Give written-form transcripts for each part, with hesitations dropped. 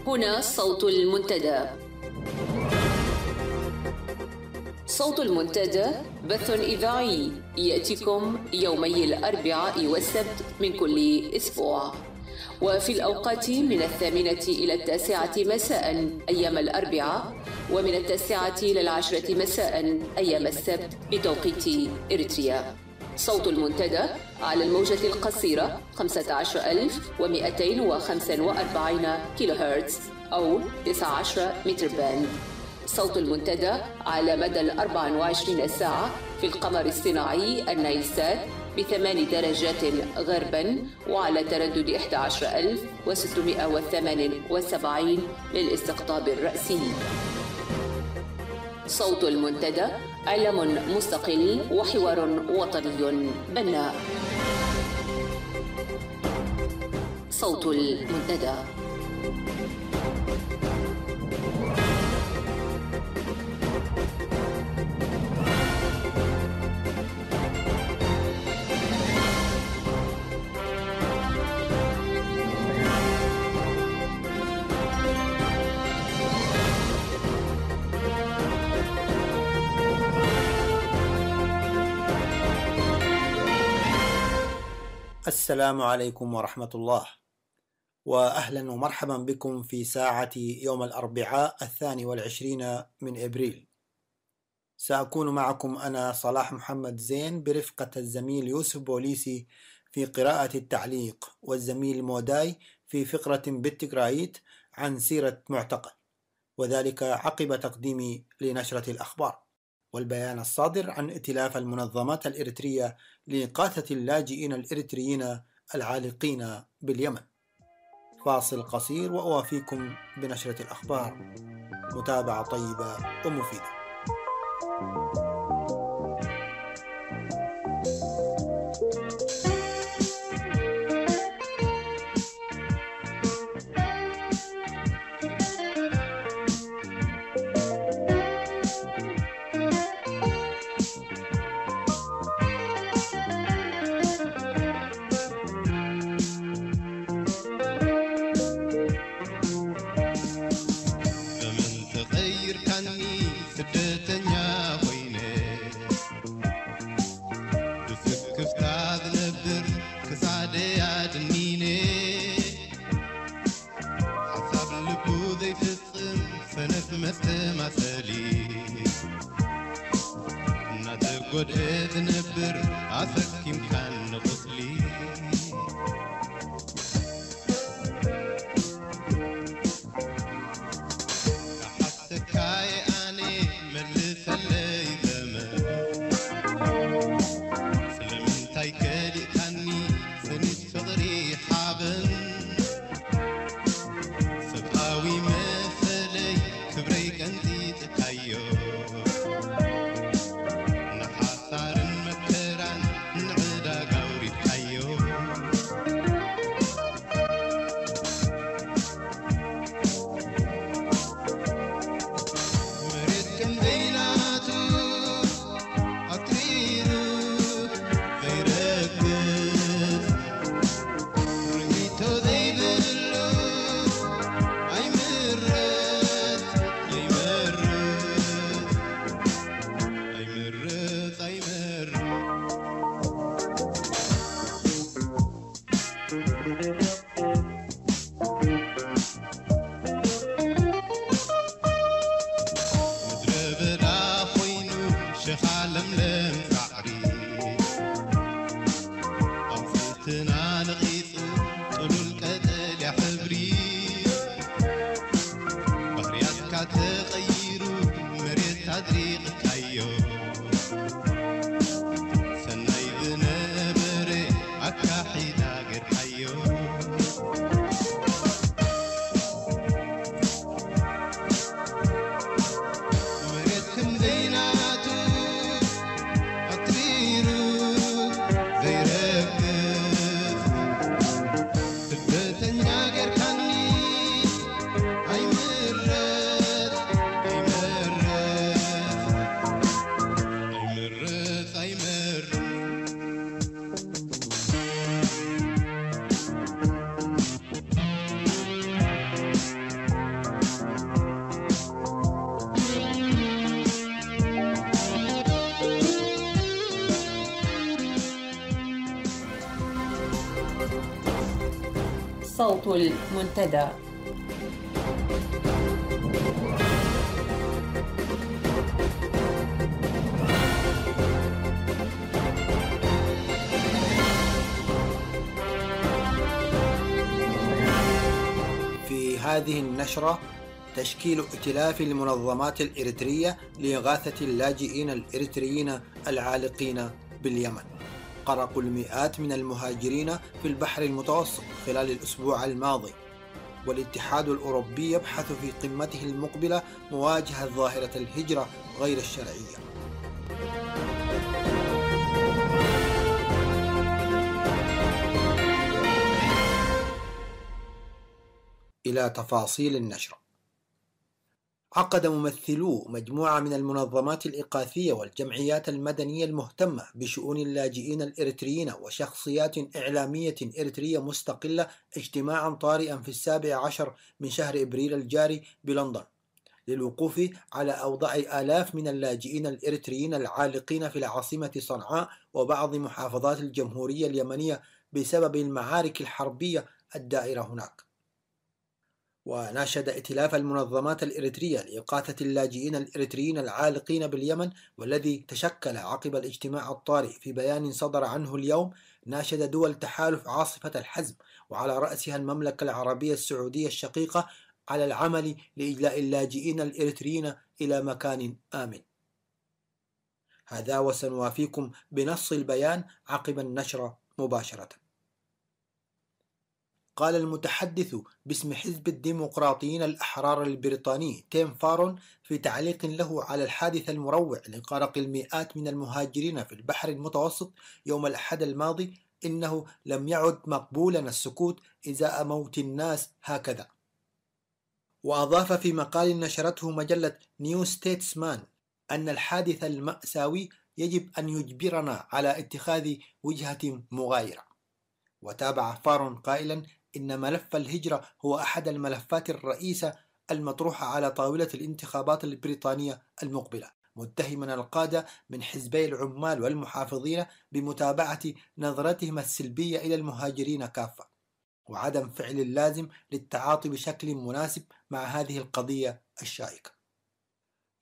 هنا صوت المنتدى. صوت المنتدى بث إذاعي يأتيكم يومي الأربعاء والسبت من كل أسبوع، وفي الأوقات من 8 إلى 9 مساء أيام الأربعاء، ومن 9 إلى 10 مساء أيام السبت بتوقيت إريتريا. صوت المنتدى على الموجة القصيرة 15245 كيلو هرتز أو 19 متر باند. صوت المنتدى على مدى 24 ساعة في القمر الصناعي النايلسات ب8 درجات غربا، وعلى تردد 11678 للاستقطاب الرأسي. صوت المنتدى إعلام مستقل وحوار وطني بناء. صوت المنتدى. السلام عليكم ورحمة الله، وأهلا ومرحبا بكم في ساعة يوم الأربعاء 22 من إبريل. سأكون معكم أنا صلاح محمد زين برفقة الزميل يوسف بوليسي في قراءة التعليق، والزميل موداي في فقرة بالتقرايت عن سيرة معتقل، وذلك عقب تقديمي لنشرة الأخبار والبيان الصادر عن ائتلاف المنظمات الإريترية لإغاثة اللاجئين الإريتريين العالقين باليمن. فاصل قصير وأوافيكم بنشرة الأخبار. متابعة طيبة ومفيدة. نحاثر مكران نعدا صوت المنتدى. في هذه النشرة تشكيل ائتلاف المنظمات الإريترية لإغاثة اللاجئين الإريتريين العالقين باليمن. غرقوا المئات من المهاجرين في البحر المتوسط خلال الأسبوع الماضي، والاتحاد الأوروبي يبحث في قمته المقبلة مواجهة ظاهرة الهجرة غير الشرعية. إلى تفاصيل النشرة. عقد ممثلو مجموعة من المنظمات الإغاثية والجمعيات المدنية المهتمة بشؤون اللاجئين الإريتريين وشخصيات إعلامية إريترية مستقلة اجتماعا طارئا في 17 من شهر إبريل الجاري بلندن للوقوف على أوضاع آلاف من اللاجئين الإريتريين العالقين في العاصمة صنعاء وبعض محافظات الجمهورية اليمنية بسبب المعارك الحربية الدائرة هناك. وناشد ائتلاف المنظمات الإريترية لإغاثة اللاجئين الإريتريين العالقين باليمن، والذي تشكل عقب الاجتماع الطارئ، في بيان صدر عنه اليوم، ناشد دول تحالف عاصفة الحزم وعلى رأسها المملكة العربية السعودية الشقيقة على العمل لإجلاء اللاجئين الإريتريين إلى مكان آمن. هذا وسنوافيكم بنص البيان عقب النشرة مباشرة. قال المتحدث باسم حزب الديمقراطيين الأحرار البريطاني تيم فارون في تعليق له على الحادث المروع لغرق المئات من المهاجرين في البحر المتوسط يوم الأحد الماضي: إنه لم يعد مقبولا السكوت إزاء موت الناس هكذا. وأضاف في مقال نشرته مجلة نيو ستيتسمان أن الحادث المأساوي يجب أن يجبرنا على اتخاذ وجهة مغايرة. وتابع فارون قائلا إن ملف الهجرة هو أحد الملفات الرئيسة المطروحة على طاولة الانتخابات البريطانية المقبلة، متهما القادة من حزبي العمال والمحافظين بمتابعة نظرتهم السلبية إلى المهاجرين كافة، وعدم فعل اللازم للتعاطي بشكل مناسب مع هذه القضية الشائكة.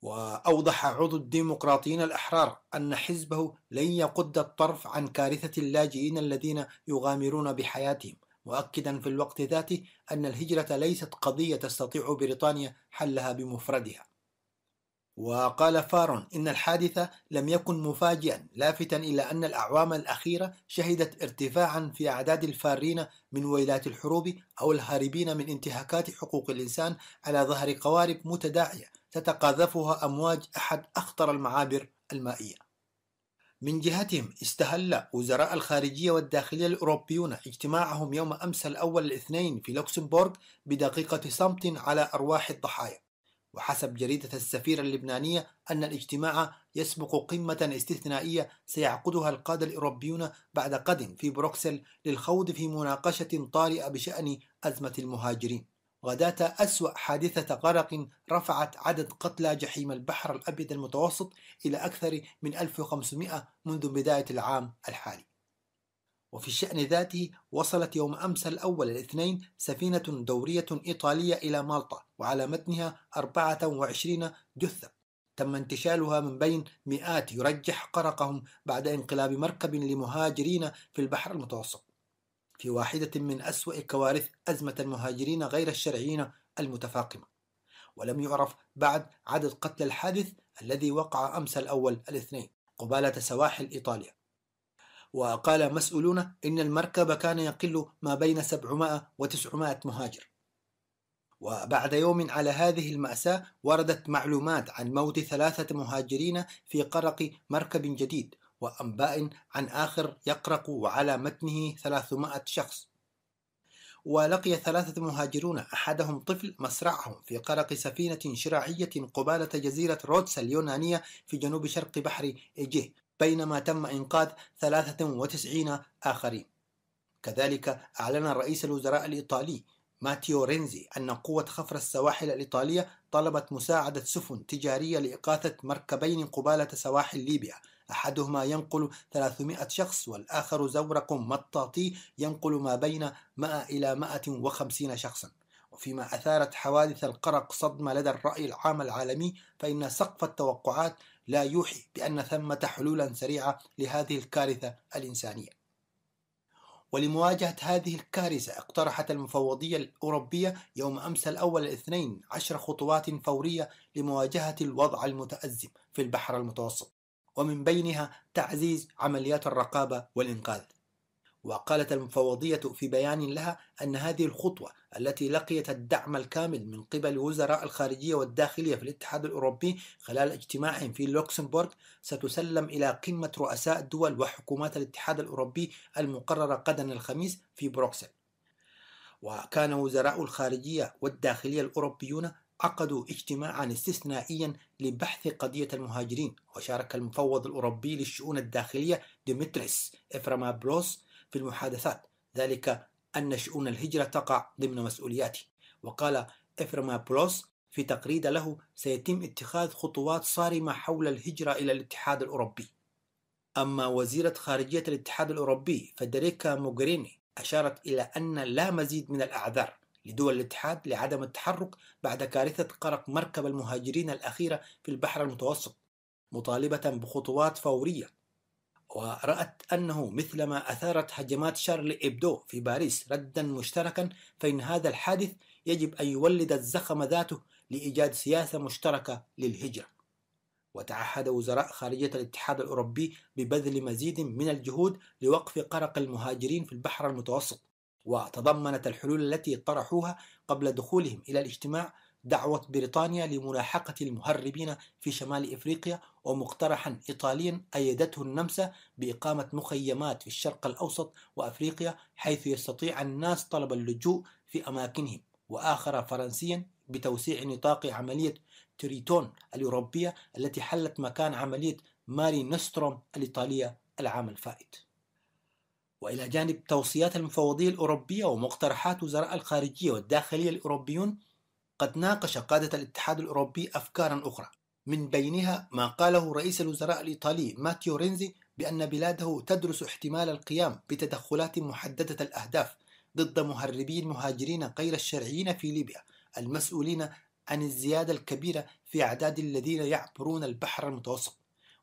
وأوضح عضو الديمقراطيين الأحرار أن حزبه لن يقد الطرف عن كارثة اللاجئين الذين يغامرون بحياتهم، مؤكدا في الوقت ذاته أن الهجرة ليست قضية تستطيع بريطانيا حلها بمفردها. وقال فارون إن الحادث لم يكن مفاجئا، لافتا إلى أن الأعوام الأخيرة شهدت ارتفاعا في أعداد الفارين من ويلات الحروب أو الهاربين من انتهاكات حقوق الإنسان على ظهر قوارب متداعية تتقاذفها أمواج أحد أخطر المعابر المائية. من جهتهم استهل وزراء الخارجية والداخلية الأوروبيون اجتماعهم يوم أمس الأول الاثنين في لوكسمبورغ بدقيقة صمت على أرواح الضحايا. وحسب جريدة السفير اللبنانية أن الاجتماع يسبق قمة استثنائية سيعقدها القادة الأوروبيون بعد غد في بروكسل للخوض في مناقشة طارئة بشأن أزمة المهاجرين. غداة أسوأ حادثة غرق رفعت عدد قتلى جحيم البحر الأبيض المتوسط إلى أكثر من 1500 منذ بداية العام الحالي. وفي الشأن ذاته وصلت يوم أمس الأول الاثنين سفينة دورية إيطالية إلى مالطا، وعلى متنها 24 جثة تم انتشالها من بين مئات يرجح غرقهم بعد انقلاب مركب لمهاجرين في البحر المتوسط، في واحدة من أسوأ كوارث أزمة المهاجرين غير الشرعيين المتفاقمة. ولم يعرف بعد عدد قتلى الحادث الذي وقع أمس الأول الاثنين قبالة سواحل إيطاليا. وقال مسؤولون إن المركب كان يقل ما بين 700 و900 مهاجر. وبعد يوم على هذه المأساة وردت معلومات عن موت 3 مهاجرين في غرق مركب جديد، وأنباء عن آخر يغرق وعلى متنه 300 شخص. ولقي 3 مهاجرون أحدهم طفل مصرعهم في غرق سفينة شراعية قبالة جزيرة رودس اليونانية في جنوب شرق بحر إيجيه، بينما تم إنقاذ 93 آخرين. كذلك أعلن رئيس الوزراء الإيطالي ماتيو رينزي أن قوة خفر السواحل الإيطالية طلبت مساعدة سفن تجارية لإغاثة مركبين قبالة سواحل ليبيا أحدهما ينقل 300 شخص والآخر زورق مطاطي ينقل ما بين 100 إلى 150 شخصا. وفيما أثارت حوادث القرق صدمة لدى الرأي العام العالمي، فإن سقف التوقعات لا يوحي بأن ثمة حلولا سريعة لهذه الكارثة الإنسانية. ولمواجهة هذه الكارثة اقترحت المفوضية الأوروبية يوم أمس الأول الاثنين 10 خطوات فورية لمواجهة الوضع المتأزم في البحر المتوسط، ومن بينها تعزيز عمليات الرقابة والإنقاذ. وقالت المفوضية في بيان لها أن هذه الخطوة التي لقيت الدعم الكامل من قبل وزراء الخارجية والداخلية في الاتحاد الأوروبي خلال اجتماعهم في لوكسمبورغ ستسلم إلى قمة رؤساء الدول وحكومات الاتحاد الأوروبي المقررة غدا الخميس في بروكسل. وكان وزراء الخارجية والداخلية الأوروبيون عقدوا اجتماعا استثنائيا لبحث قضية المهاجرين، وشارك المفوض الأوروبي للشؤون الداخلية ديمتريس إفرامابلوس في المحادثات، ذلك أن شؤون الهجرة تقع ضمن مسؤولياته. وقال إفرامابلوس في تغريدة له: سيتم اتخاذ خطوات صارمة حول الهجرة إلى الاتحاد الأوروبي. أما وزيرة خارجية الاتحاد الأوروبي فدريكا موغريني أشارت إلى أن لا مزيد من الأعذار لدول الاتحاد لعدم التحرك بعد كارثة غرق مركب المهاجرين الأخيرة في البحر المتوسط، مطالبة بخطوات فورية. ورأت أنه مثلما أثارت هجمات شارلي إبدو في باريس ردا مشتركا، فإن هذا الحادث يجب أن يولد الزخم ذاته لإيجاد سياسة مشتركة للهجرة. وتعهد وزراء خارجية الاتحاد الأوروبي ببذل مزيد من الجهود لوقف غرق المهاجرين في البحر المتوسط. وتضمنت الحلول التي طرحوها قبل دخولهم إلى الاجتماع دعوة بريطانيا لملاحقة المهربين في شمال إفريقيا، ومقترحا إيطاليا أيدته النمسا بإقامة مخيمات في الشرق الأوسط وأفريقيا حيث يستطيع الناس طلب اللجوء في أماكنهم، وآخر فرنسيا بتوسيع نطاق عملية تريتون الأوروبية التي حلت مكان عملية ماري نوستروم الإيطالية العام الفائت. وإلى جانب توصيات المفوضية الأوروبية ومقترحات وزراء الخارجية والداخلية الأوروبيون، قد ناقش قادة الاتحاد الأوروبي أفكارا أخرى، من بينها ما قاله رئيس الوزراء الإيطالي ماتيو رينزي بأن بلاده تدرس احتمال القيام بتدخلات محددة الأهداف ضد مهربي المهاجرين غير الشرعيين في ليبيا المسؤولين عن الزيادة الكبيرة في أعداد الذين يعبرون البحر المتوسط.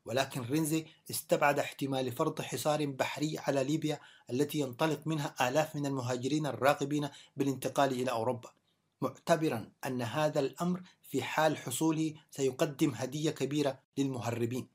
ولكن رينزي استبعد احتمال فرض حصار بحري على ليبيا التي ينطلق منها آلاف من المهاجرين الراغبين بالانتقال إلى أوروبا، معتبرا أن هذا الأمر في حال حصوله سيقدم هدية كبيرة للمهربين.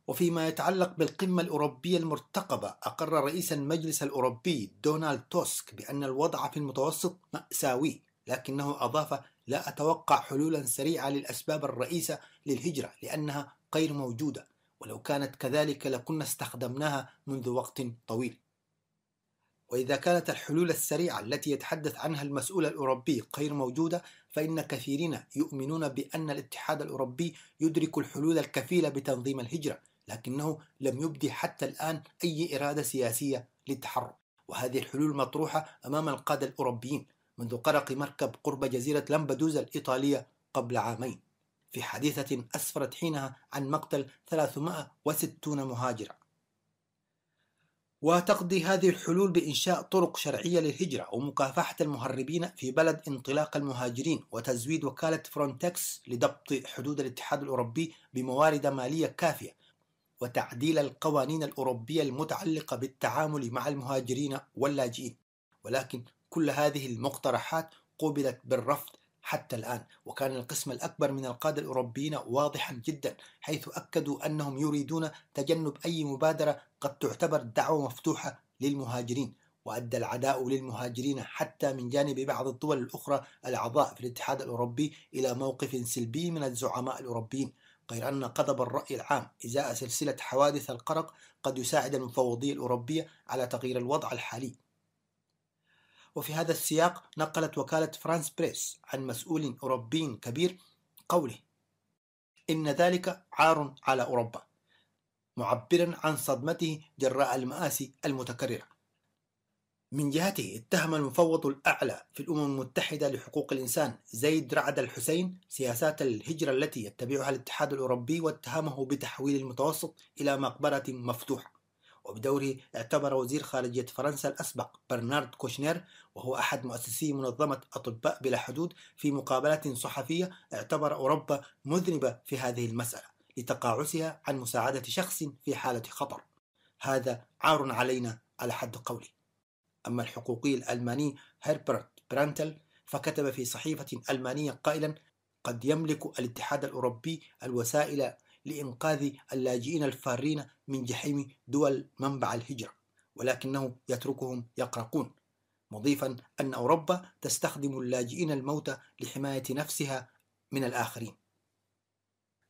وفيما يتعلق بالقمة الأوروبية المرتقبة، أقر رئيس المجلس الأوروبي دونالد توسك بأن الوضع في المتوسط مأساوي، لكنه أضاف: لا أتوقع حلولا سريعة للأسباب الرئيسة للهجرة لأنها غير موجودة، ولو كانت كذلك لكنا استخدمناها منذ وقت طويل. وإذا كانت الحلول السريعة التي يتحدث عنها المسؤول الأوروبي غير موجودة، فإن كثيرين يؤمنون بأن الاتحاد الأوروبي يدرك الحلول الكفيلة بتنظيم الهجرة، لكنه لم يبدي حتى الآن أي إرادة سياسية للتحرك. وهذه الحلول مطروحة أمام القادة الأوروبيين منذ غرق مركب قرب جزيرة لامبدوزا الإيطالية قبل عامين، في حادثة أسفرت حينها عن مقتل 360 مهاجرا. وتقضي هذه الحلول بإنشاء طرق شرعية للهجرة ومكافحة المهربين في بلد انطلاق المهاجرين، وتزويد وكالة فرونتكس لضبط حدود الاتحاد الأوروبي بموارد مالية كافية، وتعديل القوانين الأوروبية المتعلقة بالتعامل مع المهاجرين واللاجئين. ولكن كل هذه المقترحات قوبلت بالرفض حتى الآن، وكان القسم الأكبر من القادة الأوروبيين واضحا جدا، حيث أكدوا أنهم يريدون تجنب أي مبادرة قد تعتبر دعوة مفتوحة للمهاجرين. وأدى العداء للمهاجرين حتى من جانب بعض الدول الأخرى الأعضاء في الاتحاد الأوروبي إلى موقف سلبي من الزعماء الأوروبيين، غير أن غضب الرأي العام إزاء سلسلة حوادث الغرق قد يساعد المفوضية الأوروبية على تغيير الوضع الحالي. وفي هذا السياق نقلت وكالة فرانس بريس عن مسؤول أوروبي كبير قوله: إن ذلك عار على أوروبا، معبرا عن صدمته جراء المآسي المتكررة. من جهته اتهم المفوض الأعلى في الأمم المتحدة لحقوق الإنسان زيد رعد الحسين سياسات الهجرة التي يتبعها الاتحاد الأوروبي، واتهمه بتحويل المتوسط إلى مقبرة مفتوحة. وبدوره اعتبر وزير خارجية فرنسا الأسبق برنارد كوشنير، وهو أحد مؤسسي منظمة أطباء بلا حدود، في مقابلة صحفية اعتبر أوروبا مذنبة في هذه المسألة لتقاعسها عن مساعدة شخص في حالة خطر. هذا عار علينا على حد قولي. أما الحقوقي الألماني هيربرت برانتل فكتب في صحيفة ألمانية قائلا: قد يملك الاتحاد الأوروبي الوسائل لإنقاذ اللاجئين الفارين من جحيم دول منبع الهجرة، ولكنه يتركهم يقرقون، مضيفا أن أوروبا تستخدم اللاجئين الموتى لحماية نفسها من الآخرين.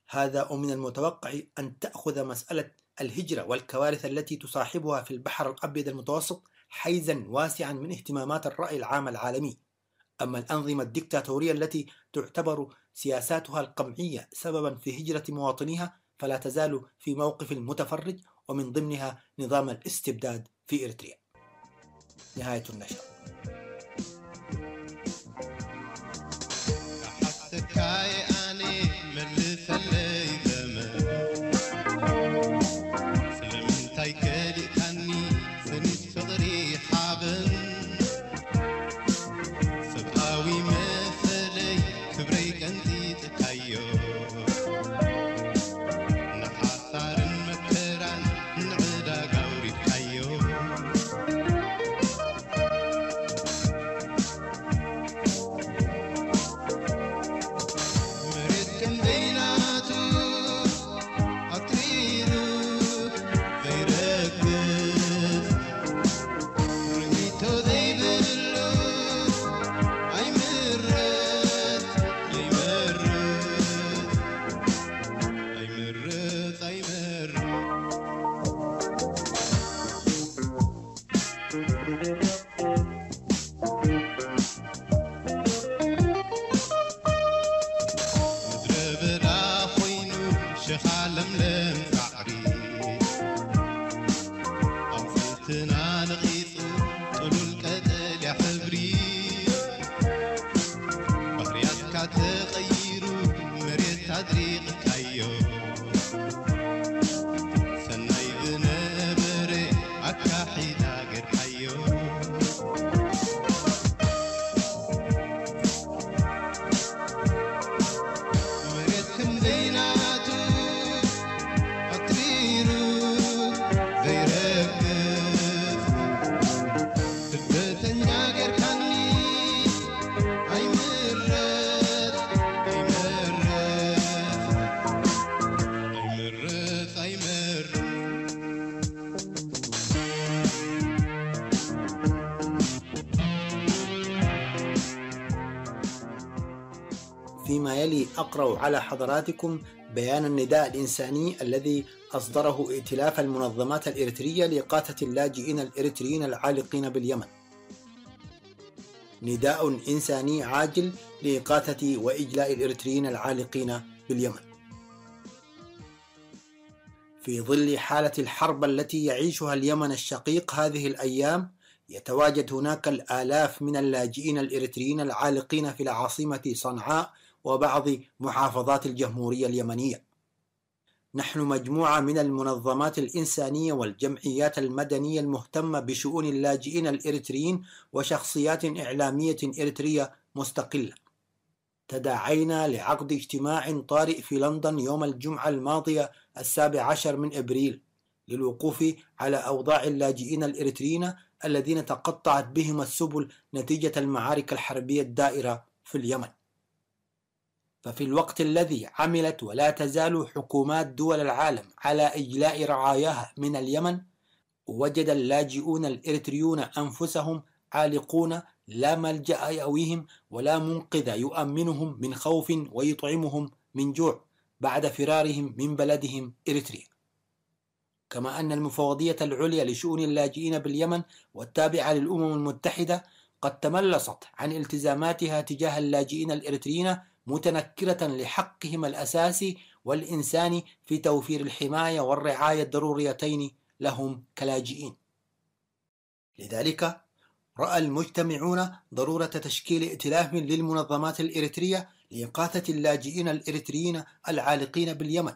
هذا ومن المتوقع أن تأخذ مسألة الهجرة والكوارث التي تصاحبها في البحر الأبيض المتوسط حيزا واسعا من اهتمامات الرأي العام العالمي. أما الأنظمة الدكتاتورية التي تعتبر سياساتها القمعية سببا في هجرة مواطنيها فلا تزال في موقف متفرج، ومن ضمنها نظام الاستبداد في إريتريا. نهاية النشر. فيما يلي أقرأ على حضراتكم بيان النداء الإنساني الذي أصدره ائتلاف المنظمات الإريترية لإغاثة اللاجئين الإريتريين العالقين باليمن. نداء إنساني عاجل لإغاثة وإجلاء الإريتريين العالقين باليمن. في ظل حالة الحرب التي يعيشها اليمن الشقيق هذه الأيام، يتواجد هناك الآلاف من اللاجئين الإريتريين العالقين في العاصمة صنعاء وبعض محافظات الجمهورية اليمنية. نحن مجموعة من المنظمات الإنسانية والجمعيات المدنية المهتمة بشؤون اللاجئين الإريتريين وشخصيات إعلامية إريترية مستقلة تداعينا لعقد اجتماع طارئ في لندن يوم الجمعة الماضية 17 أبريل للوقوف على أوضاع اللاجئين الإريتريين الذين تقطعت بهم السبل نتيجة المعارك الحربية الدائرة في اليمن. ففي الوقت الذي عملت ولا تزال حكومات دول العالم على إجلاء رعاياها من اليمن، وجد اللاجئون الإريتريون أنفسهم عالقون لا ملجأ يأويهم ولا منقذ يؤمنهم من خوف ويطعمهم من جوع بعد فرارهم من بلدهم إريتريا. كما أن المفوضية العليا لشؤون اللاجئين باليمن والتابعة للأمم المتحدة قد تملصت عن التزاماتها تجاه اللاجئين الإريتريين، متنكرة لحقهم الأساسي والإنساني في توفير الحماية والرعاية الضروريتين لهم كلاجئين. لذلك رأى المجتمعون ضرورة تشكيل ائتلاف للمنظمات الإريترية لإغاثة اللاجئين الإريتريين العالقين باليمن،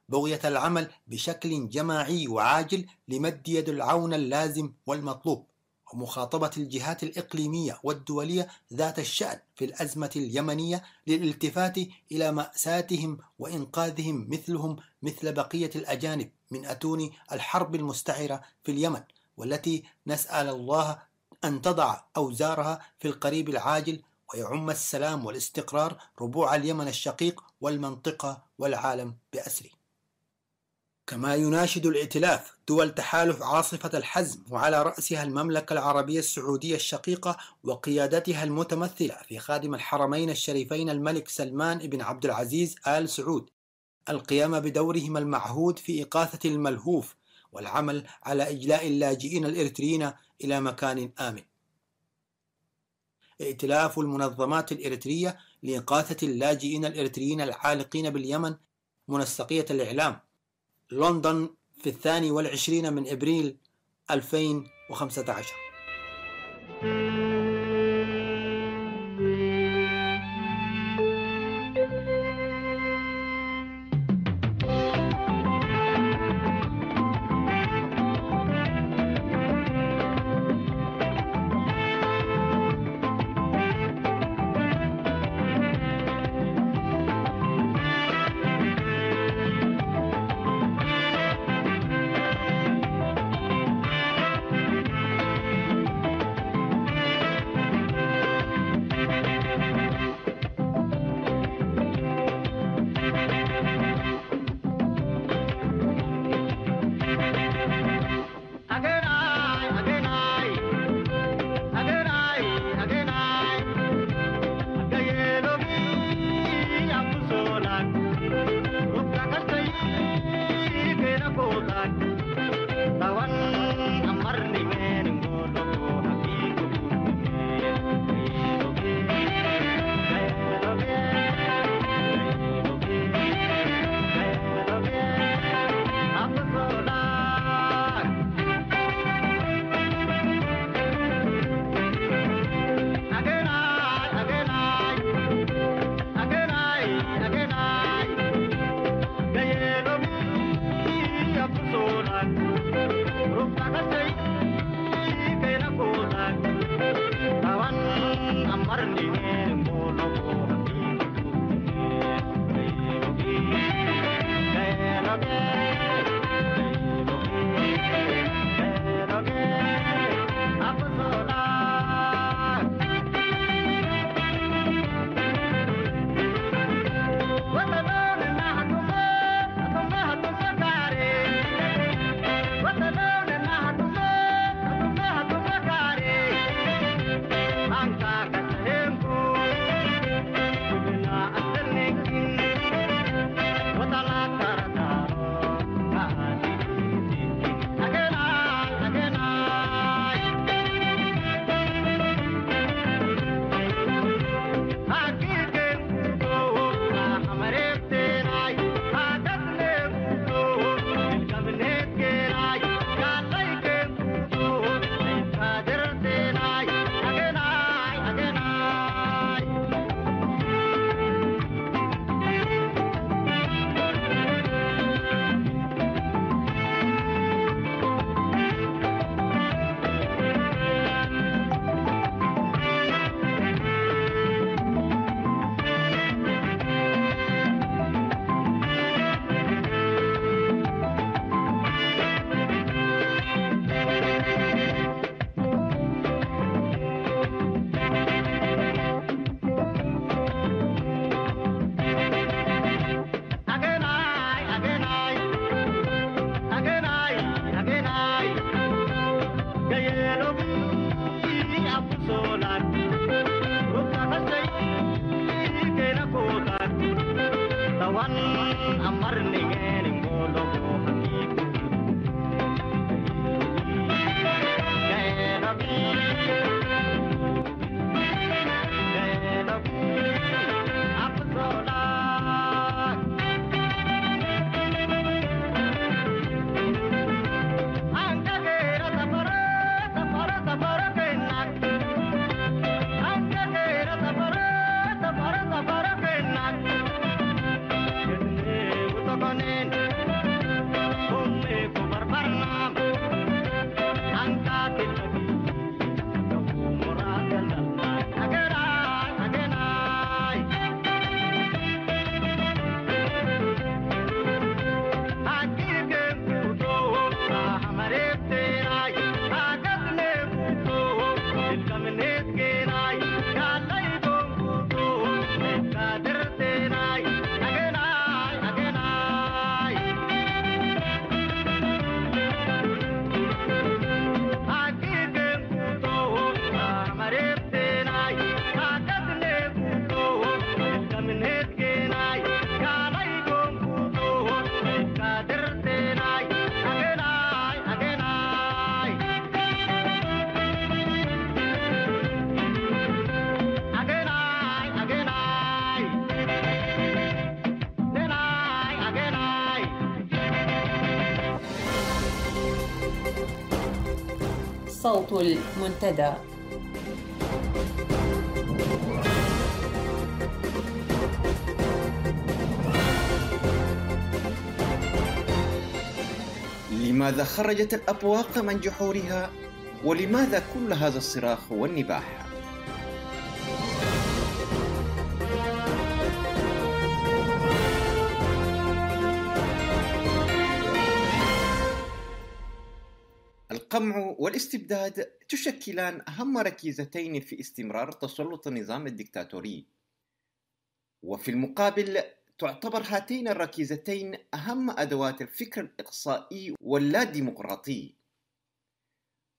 بغية العمل بشكل جماعي وعاجل لمد يد العون اللازم والمطلوب، ومخاطبة الجهات الإقليمية والدولية ذات الشأن في الأزمة اليمنية للالتفات إلى مأساتهم وإنقاذهم مثل بقية الأجانب من أتون الحرب المستعرة في اليمن، والتي نسأل الله أن تضع أوزارها في القريب العاجل ويعم السلام والاستقرار ربوع اليمن الشقيق والمنطقة والعالم بأسره. كما يناشد الائتلاف دول تحالف عاصفة الحزم، وعلى رأسها المملكة العربية السعودية الشقيقة وقيادتها المتمثلة في خادم الحرمين الشريفين الملك سلمان بن عبد العزيز آل سعود، القيام بدورهم المعهود في إغاثة الملهوف والعمل على إجلاء اللاجئين الإريتريين إلى مكان آمن. ائتلاف المنظمات الإريترية لإغاثة اللاجئين الإريتريين العالقين باليمن، منسقية الإعلام، لندن، في 22 أبريل 2015. صوت المنتدى. لماذا خرجت الأبواق من جحورها؟ ولماذا كل هذا الصراخ والنباح؟ القمع والاستبداد تشكلان أهم ركيزتين في استمرار تسلط النظام الدكتاتوري، وفي المقابل تعتبر هاتين الركيزتين أهم أدوات الفكر الإقصائي واللاديمقراطي.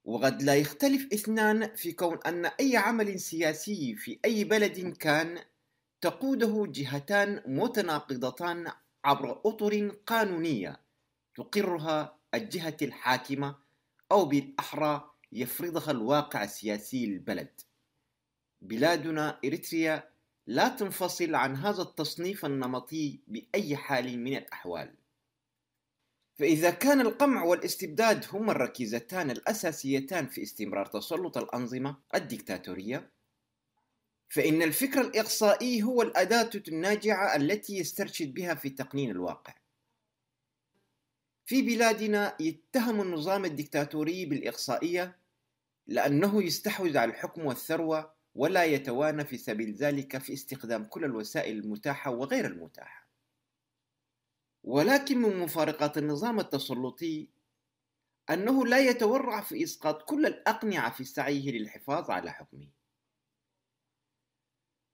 وقد لا يختلف اثنان في كون أن أي عمل سياسي في أي بلد كان تقوده جهتان متناقضتان عبر أطر قانونية تقرها الجهة الحاكمة، أو بالأحرى يفرضها الواقع السياسي للبلد. بلادنا إريتريا لا تنفصل عن هذا التصنيف النمطي بأي حال من الأحوال. فإذا كان القمع والاستبداد هما الركيزتان الأساسيتان في استمرار تسلط الأنظمة الدكتاتورية، فإن الفكر الإقصائي هو الأداة الناجعة التي يسترشد بها في تقنين الواقع. في بلادنا يتهم النظام الدكتاتوري بالإقصائية لأنه يستحوذ على الحكم والثروة، ولا يتوانى في سبيل ذلك في استخدام كل الوسائل المتاحة وغير المتاحة. ولكن من مفارقات النظام التسلطي أنه لا يتورع في إسقاط كل الأقنعة في سعيه للحفاظ على حكمه.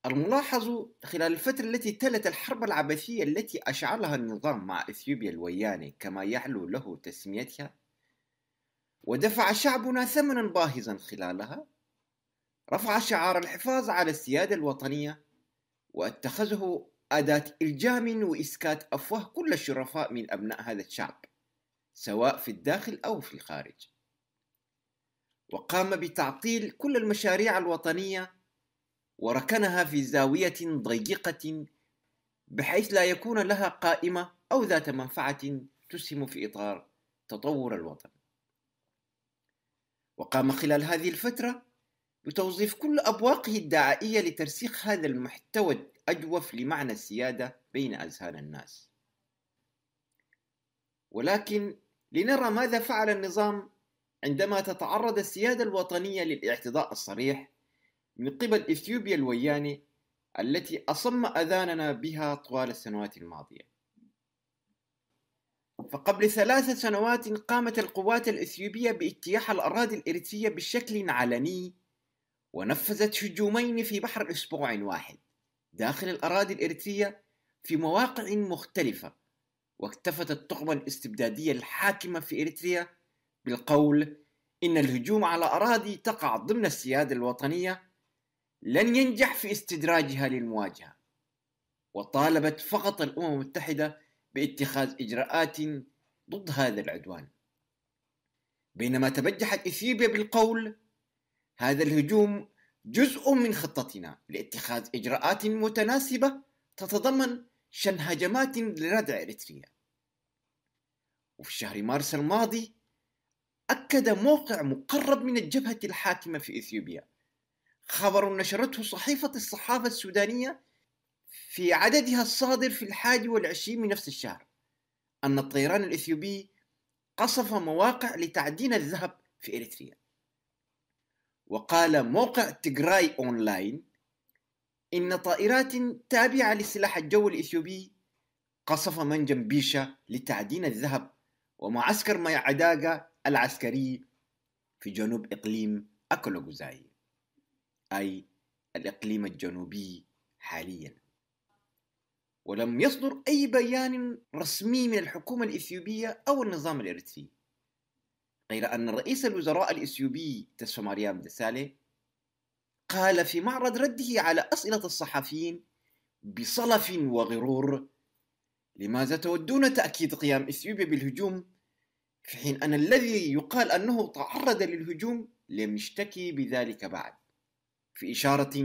الملاحظ خلال الفترة التي تلت الحرب العبثية التي أشعلها النظام مع إثيوبيا الوياني كما يحلو له تسميتها، ودفع شعبنا ثمنا باهظا خلالها، رفع شعار الحفاظ على السيادة الوطنية واتخذه أداة إلجام وإسكات أفواه كل الشرفاء من أبناء هذا الشعب سواء في الداخل أو في الخارج، وقام بتعطيل كل المشاريع الوطنية وركنها في زاوية ضيقة بحيث لا يكون لها قائمة أو ذات منفعة تسهم في إطار تطور الوطن. وقام خلال هذه الفترة بتوظيف كل أبواقه الدعائية لترسيخ هذا المحتوى الأجوف لمعنى السيادة بين أذهان الناس. ولكن لنرى ماذا فعل النظام عندما تتعرض السيادة الوطنية للاعتداء الصريح من قبل إثيوبيا الوياني التي أصم أذاننا بها طوال السنوات الماضية. فقبل 3 سنوات قامت القوات الإثيوبية باجتياح الأراضي الإريترية بشكل علني، ونفذت هجومين في بحر أسبوع واحد داخل الأراضي الإريترية في مواقع مختلفة، واكتفت الطغمة الاستبدادية الحاكمة في إريتريا بالقول إن الهجوم على أراضي تقع ضمن السيادة الوطنية لن ينجح في استدراجها للمواجهة، وطالبت فقط الأمم المتحدة باتخاذ إجراءات ضد هذا العدوان، بينما تبجحت إثيوبيا بالقول هذا الهجوم جزء من خطتنا لاتخاذ إجراءات متناسبة تتضمن شن هجمات لردع إريتريا. وفي شهر مارس الماضي أكد موقع مقرب من الجبهة الحاكمة في إثيوبيا خبر نشرته صحيفة الصحافة السودانية في عددها الصادر في 21 من نفس الشهر أن الطيران الإثيوبي قصف مواقع لتعدين الذهب في إريتريا. وقال موقع تيغراي أونلاين إن طائرات تابعة لسلاح الجو الإثيوبي قصف منجم بيشا لتعدين الذهب ومعسكر ميعداغا العسكري في جنوب إقليم أكولوغوزاي، أي الإقليم الجنوبي حاليا. ولم يصدر أي بيان رسمي من الحكومة الإثيوبية أو النظام الإريتري، غير أن رئيس الوزراء الإثيوبي تسفماريام دسالي قال في معرض رده على أسئلة الصحفيين بصلف وغرور: لماذا تودون تأكيد قيام إثيوبيا بالهجوم في حين أن الذي يقال أنه تعرض للهجوم لم يشتكي بذلك بعد، في إشارة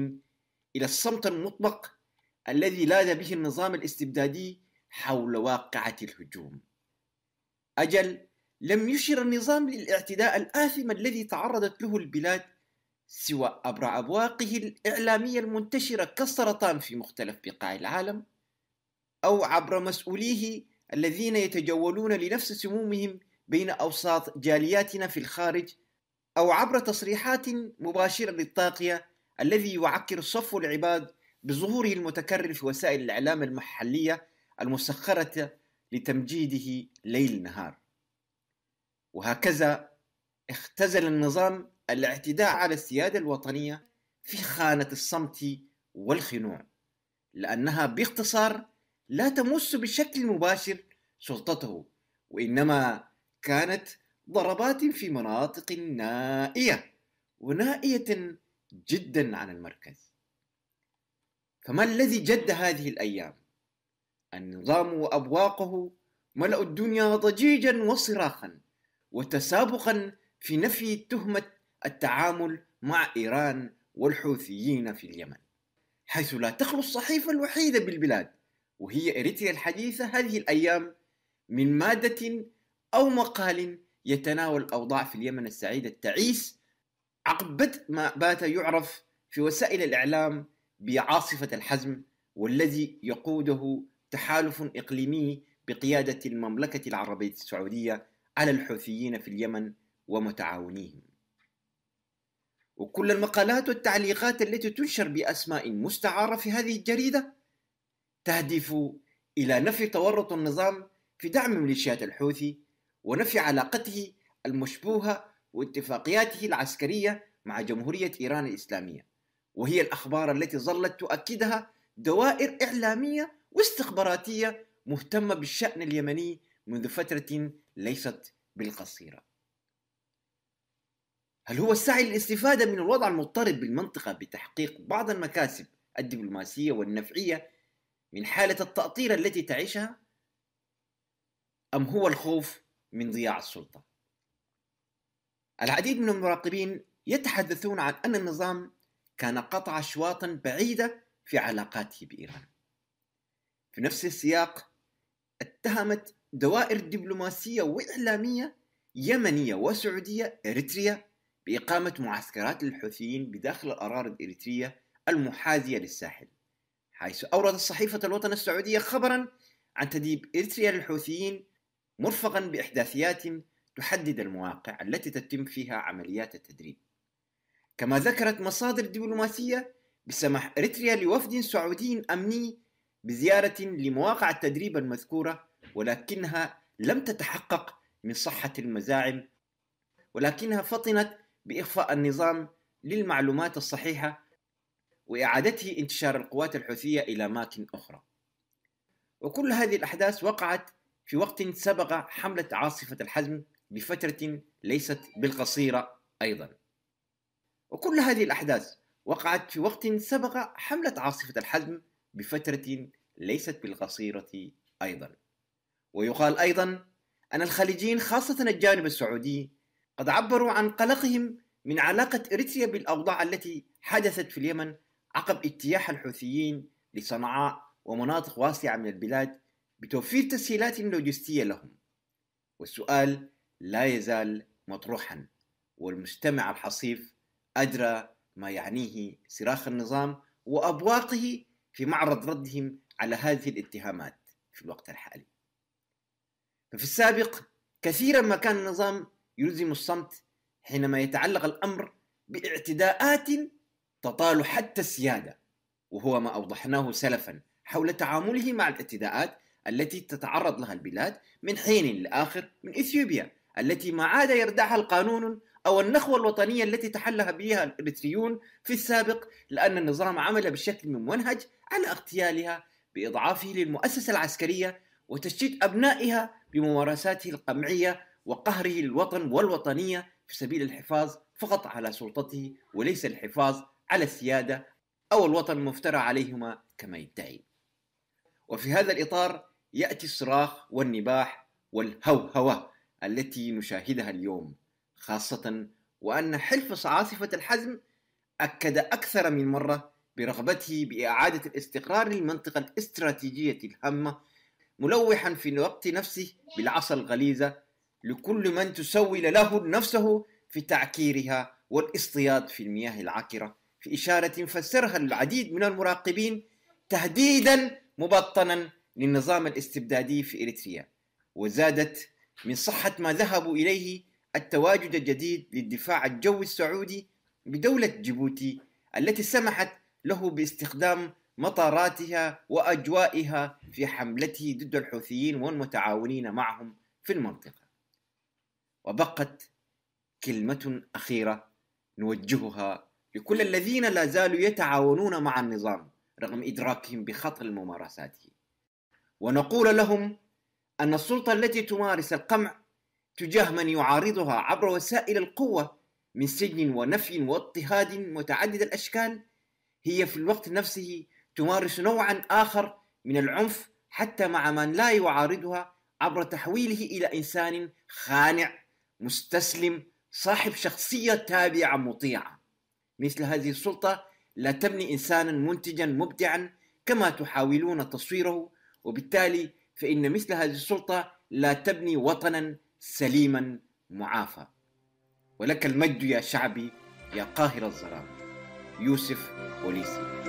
إلى الصمت المطبق الذي لاذ به النظام الاستبدادي حول واقعة الهجوم. أجل لم يشر النظام للاعتداء الآثم الذي تعرضت له البلاد سوى عبر أبواقه الإعلامية المنتشرة كالسرطان في مختلف بقاع العالم، أو عبر مسؤوليه الذين يتجولون لنفس سمومهم بين أوساط جالياتنا في الخارج، أو عبر تصريحات مباشرة للطاغية الذي يعكر صفو العباد بظهوره المتكرر في وسائل الإعلام المحلية المسخرة لتمجيده ليل نهار. وهكذا اختزل النظام الاعتداء على السيادة الوطنية في خانة الصمت والخنوع، لأنها باختصار لا تمس بشكل مباشر سلطته، وإنما كانت ضربات في مناطق نائية ونائية جدا عن المركز. فما الذي جد هذه الأيام؟ النظام وأبواقه ملأوا الدنيا ضجيجا وصراخا وتسابقا في نفي تهمة التعامل مع إيران والحوثيين في اليمن، حيث لا تخلو الصحيفة الوحيدة بالبلاد وهي إريتريا الحديثة هذه الأيام من مادة أو مقال يتناول الأوضاع في اليمن السعيدة التعيس عقب بدء ما بات يعرف في وسائل الإعلام بعاصفة الحزم، والذي يقوده تحالف إقليمي بقيادة المملكة العربية السعودية على الحوثيين في اليمن ومتعاونيهم. وكل المقالات والتعليقات التي تنشر بأسماء مستعارة في هذه الجريدة تهدف إلى نفي تورط النظام في دعم ميليشيات الحوثي ونفي علاقته المشبوهة واتفاقياته العسكرية مع جمهورية إيران الإسلامية، وهي الأخبار التي ظلت تؤكدها دوائر إعلامية واستخباراتية مهتمة بالشأن اليمني منذ فترة ليست بالقصيرة. هل هو السعي للاستفادة من الوضع المضطرب بالمنطقة بتحقيق بعض المكاسب الدبلوماسية والنفعية من حالة التأطير التي تعيشها؟ أم هو الخوف من ضياع السلطة؟ العديد من المراقبين يتحدثون عن أن النظام كان قطع أشواطا بعيدة في علاقاته بإيران. في نفس السياق اتهمت دوائر دبلوماسية وإعلامية يمنية وسعودية إريتريا بإقامة معسكرات للحوثيين بداخل الأراضي الإريترية المحاذية للساحل، حيث أوردت صحيفة الوطن السعودية خبرا عن تدريب إريتريا للحوثيين مرفقا بإحداثيات تحدد المواقع التي تتم فيها عمليات التدريب. كما ذكرت مصادر دبلوماسية بسماح إريتريا لوفد سعودي أمني بزيارة لمواقع التدريب المذكورة، ولكنها لم تتحقق من صحة المزاعم، ولكنها فطنت بإخفاء النظام للمعلومات الصحيحة وإعادته انتشار القوات الحوثية إلى أماكن أخرى. وكل هذه الأحداث وقعت في وقت سبق حملة عاصفة الحزم بفترة ليست بالقصيرة أيضا. وكل هذه الأحداث وقعت في وقت سبق حملة عاصفة الحزم بفترة ليست بالقصيرة أيضا. ويقال أيضا أن الخليجيين خاصة الجانب السعودي قد عبروا عن قلقهم من علاقة إريتريا بالأوضاع التي حدثت في اليمن عقب اجتياح الحوثيين لصنعاء ومناطق واسعة من البلاد بتوفير تسهيلات لوجستية لهم. والسؤال لا يزال مطروحا، والمستمع الحصيف أدرى ما يعنيه صراخ النظام وأبواقه في معرض ردهم على هذه الاتهامات في الوقت الحالي. ففي السابق كثيرا ما كان النظام يلزم الصمت حينما يتعلق الأمر باعتداءات تطال حتى السيادة، وهو ما أوضحناه سلفا حول تعامله مع الاعتداءات التي تتعرض لها البلاد من حين لآخر من إثيوبيا التي ما عاد يردعها القانون أو النخوة الوطنية التي تحلها بها الإريتريون في السابق، لأن النظام عمل بشكل ممنهج على اغتيالها بإضعافه للمؤسسة العسكرية وتشتيت أبنائها بممارساته القمعية وقهره للوطن والوطنية في سبيل الحفاظ فقط على سلطته وليس الحفاظ على السيادة أو الوطن المفترى عليهما كما يدعي. وفي هذا الإطار يأتي الصراخ والنباح والهوهوة التي نشاهدها اليوم، خاصة وأن حلف عاصفة الحزم أكد أكثر من مرة برغبته بإعادة الاستقرار للمنطقة الاستراتيجية الهامة، ملوحا في الوقت نفسه بالعصا الغليظة لكل من تسول له نفسه في تعكيرها والاصطياد في المياه العكرة، في إشارة فسرها العديد من المراقبين تهديدا مبطنا للنظام الاستبدادي في إريتريا. وزادت من صحة ما ذهبوا إليه التواجد الجديد للدفاع الجوي السعودي بدولة جيبوتي التي سمحت له باستخدام مطاراتها وأجوائها في حملته ضد الحوثيين والمتعاونين معهم في المنطقة. وبقت كلمة أخيرة نوجهها لكل الذين لا زالوا يتعاونون مع النظام رغم إدراكهم بخطر ممارساته، ونقول لهم أن السلطة التي تمارس القمع تجاه من يعارضها عبر وسائل القوة من سجن ونفي واضطهاد متعدد الأشكال هي في الوقت نفسه تمارس نوعا آخر من العنف حتى مع من لا يعارضها عبر تحويله إلى إنسان خانع مستسلم صاحب شخصية تابعة مطيعة. مثل هذه السلطة لا تبني إنسانا منتجا مبدعا كما تحاولون تصويره، وبالتالي فإن مثل هذه السلطة لا تبني وطنا سليما معافى. ولك المجد يا شعبي يا قاهر الظلام. يوسف بوليسي.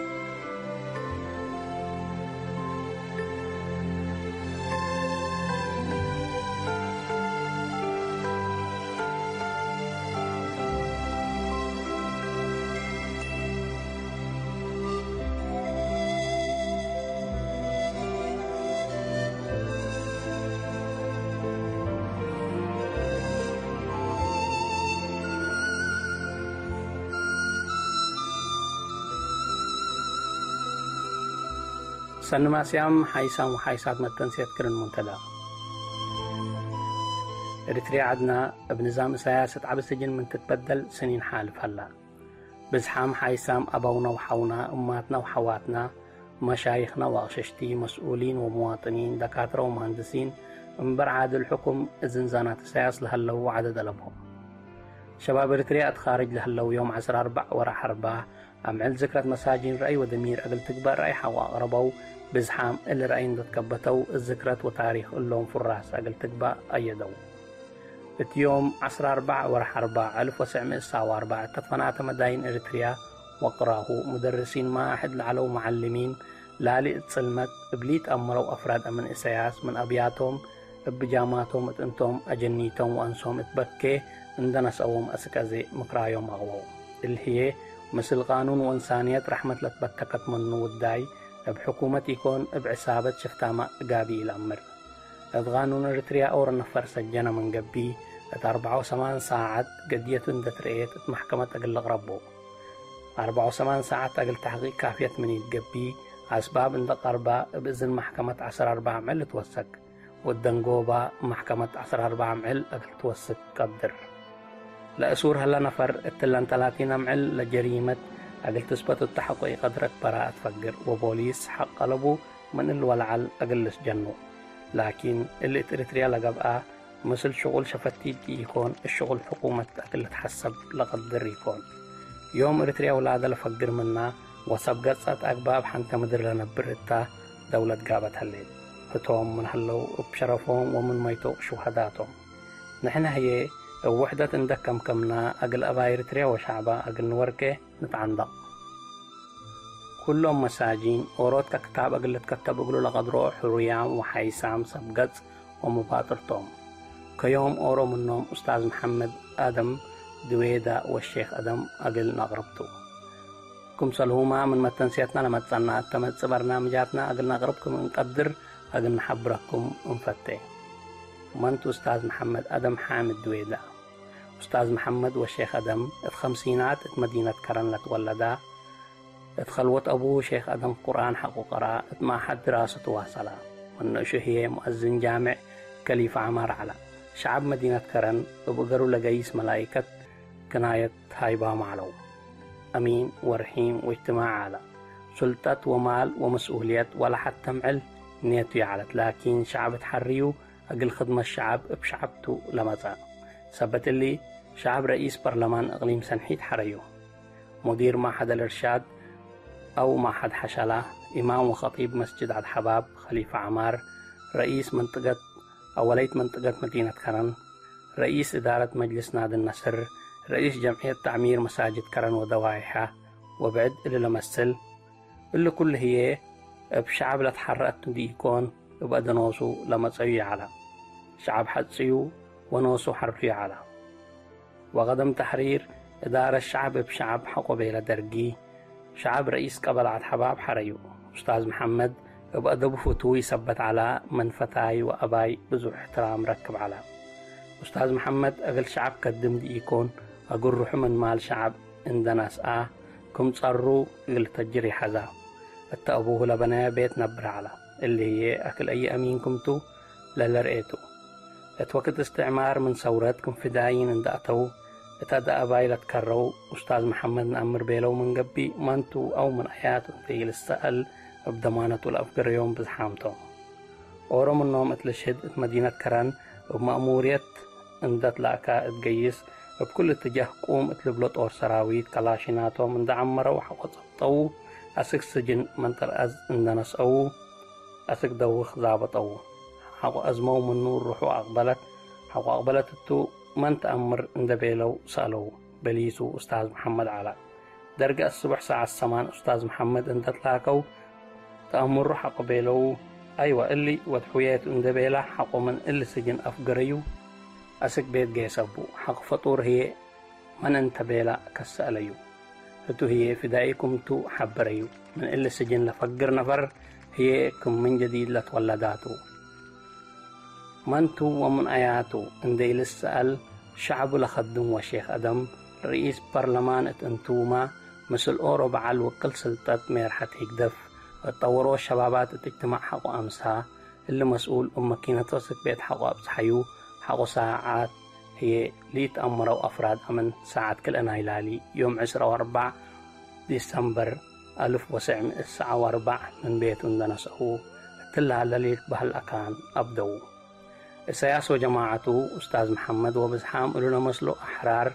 سنما سيام حيسام وحيسات متنسيت كرن منتدى إريتريا عدنا بنظام سياسة عبد السجن من تتبدل سنين حالف هلا بزحام حيسام أبونا وحونا أماتنا وحواتنا مشايخنا وأغششتي مسؤولين ومواطنين دكاترة ومهندسين من برعاد الحكم الزنزانات السياسة لهلو عدد لبهم شباب إريتريا أتخارج لهلو يوم 14 ورا حرباه أمعل ذكرت مساجين رأي ودمير أقل تكبر رأيحة وأغربوا بزحام اللي رأيين تتكبتوا الذكرت وتاريخ اللهم في الرأس أقل تكبر أيدوا يوم 14 ورا حرباه 1904 تطفنات مداين إريتريا وقراه مدرسين ما أحد لعلو معلمين لالي اتصلمت بليت أمروا أفراد من إسياس من أبياتهم بجاماتهم اتنتهم أجنيتهم وأنسهم اتبكي عندنا سوهم أسكازي مقرايهم أغوو اللي هي مثل قانون وإنسانية رحمة لتبتكت منو الداي بحكومة يكون بعصابة شفتاما قابي الأمر قانون إريتريا أور نفر سجنا من قبي 48 ساعة قدية دتريت محكمة أقل غربو 48 ساعة أقل تحقيق كافية من يتقبي أسباب عند قربة بإذن محكمة 14 معل توسك والدنقوبة محكمة 14 معل أقل توسك قدر لأسور هلا نفر التلان 30 معل لجريمة أقل تثبت التحقيق قدرت براءة فقر وبوليس حق قلبه من الولعل أقل سجنه لكن اللي إريتريا لقبقى مثل شغل شفتي يكون الشغل حكومة أقل تحسب لقدر يكون يوم إريتريا ولادة لفقر منا وسبقت سات أقباب حنت مدر لنبرتا دولة قابت هالليل فتوم من هلو بشرفهم ومن ميتو شهداتهم نحن هي وحدة عندك كمنا أقل أبا إريتريا وشعبا أقل نوركه نتعندق كلهم مساجين ورود ككتاب أقل تكتب أقلوا لقد روح حريام وحيسام سبقت ومباطرتهم كيوم أورو منهم أستاذ محمد آدم دويدا والشيخ آدم أقل نغربتو كم سلهما من متنسيتنا لما تصنع التمتس برنامجاتنا أقل نغربكم نقدر أقل نحبركم انفتح منتو أستاذ محمد آدم حامد دويدا أستاذ محمد والشيخ آدم الخمسينات مدينة كرن لتولدا اتخلوت أبوه شيخ آدم قرآن حق قراء معهد دراسة واصلة والنشو هي مؤذن جامع كليفة عمار على شعب مدينة كرن وبقروا لقيس ملائكة كناية هايبا معلو أمين ورحيم واجتماع على سلطة ومال ومسؤوليات ولا حتى معل نيتو يعلت لكن شعب تحريو أقل خدمة الشعب بشعبتو لمزا ثبت اللي شعب رئيس برلمان إقليم سنحيت حريو مدير معهد الإرشاد أو معهد حشلة إمام وخطيب مسجد عد حباب خليفة عمار رئيس منطقة أو وليت منطقة مدينة كرن رئيس إدارة مجلس نادي النصر، رئيس جمعية تعمير مساجد كرن ودوايحة، وبعد اللي لمثل اللي كل هي بشعب لتحرقت ديكون وبقى نوسو لما تسوي على شعب حدسيو ونوسو حرفي على وغدم تحرير إدارة الشعب بشعب حقو بيلا درقي شعب رئيس قبل عد حباب حريو أستاذ محمد وبقى دبو فتوي ثبت على من فتاي وأباي بزو احترام ركب على أستاذ محمد أقل شعب قدم ديكون أقول روح من مال شعب اندناس كم تصروا أقل تجري حزا التأبوه لبنايا بيت نبر على اللي هي أكل أي أمين كمتو للا رأيتو اتوقت استعمار من ثوراتكم فدايين اندأتو اتدأ أباي لتكروا أستاذ محمد نأمر بيلو من قبي مانتو أو من آيات انتي للسأل بضمانة الأفقر يوم بزحامتو أورو من نوم اتلشد مدينة كران ومأمورية اندت لاكا اتقيس بكل اتجاه قوم اتلبلوت أور سراويت كلاشيناتو من دعمرو وحوطو أسك سجن من ترأز اندنس أو أسك دوخ زابط أو حقو أزمو من نور روحو أقبلت التو من تأمر اندبيلو سألو بليسو أستاذ محمد على درجة الصبح ساعة السمان أستاذ محمد اندت لاكو تأمر روح أقبيلو أيوة اللي ودحويات اندبيلا حقو من اللي سجن أفقريو أسك بيت جيسابو حق فطور هي من انتبيلا كسأليو هتو هي فدائكم تو حبريو من اللي سجن لفقر نفر هي كم من جديد لتولداتو منتو ومن آياتو اندي للسأل شعب لخدم وشيخ أدم رئيس برلمان انتوما مثل أورو بعل وكل سلطة ميرحة هكدف وطوروا الشبابات الاجتماع حقو أمسها اللي مسؤول ماكينة وسك بيت حقو أبصحيو حقو ساعات هي لي تأمروا أفراد أمن ساعات كل هلالي يوم 4 ديسمبر 1904 من بيت اندنسه تلا لليك بهالأكان أبدو إسياس وجماعته أستاذ محمد وبزحام إلونا مسلو أحرار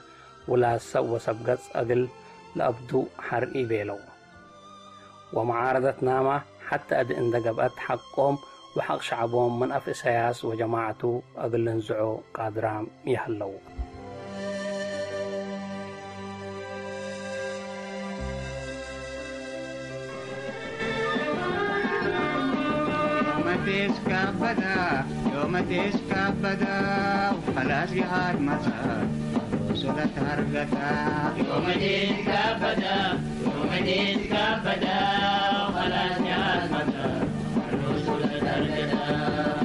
ولا سو سبقت أقل لأبدو حرقي بيلو ومعارضة نامة حتى أد اندقبت حقهم وحق شعبهم من أف إسياس وجماعته أقل نزعو قادرام يهلو يوم تسكى بدا وخلاص جهاد مسار وصلت هرقتا يوم تسكى بدا وخلاص جهاد مسار وصلت هرقتا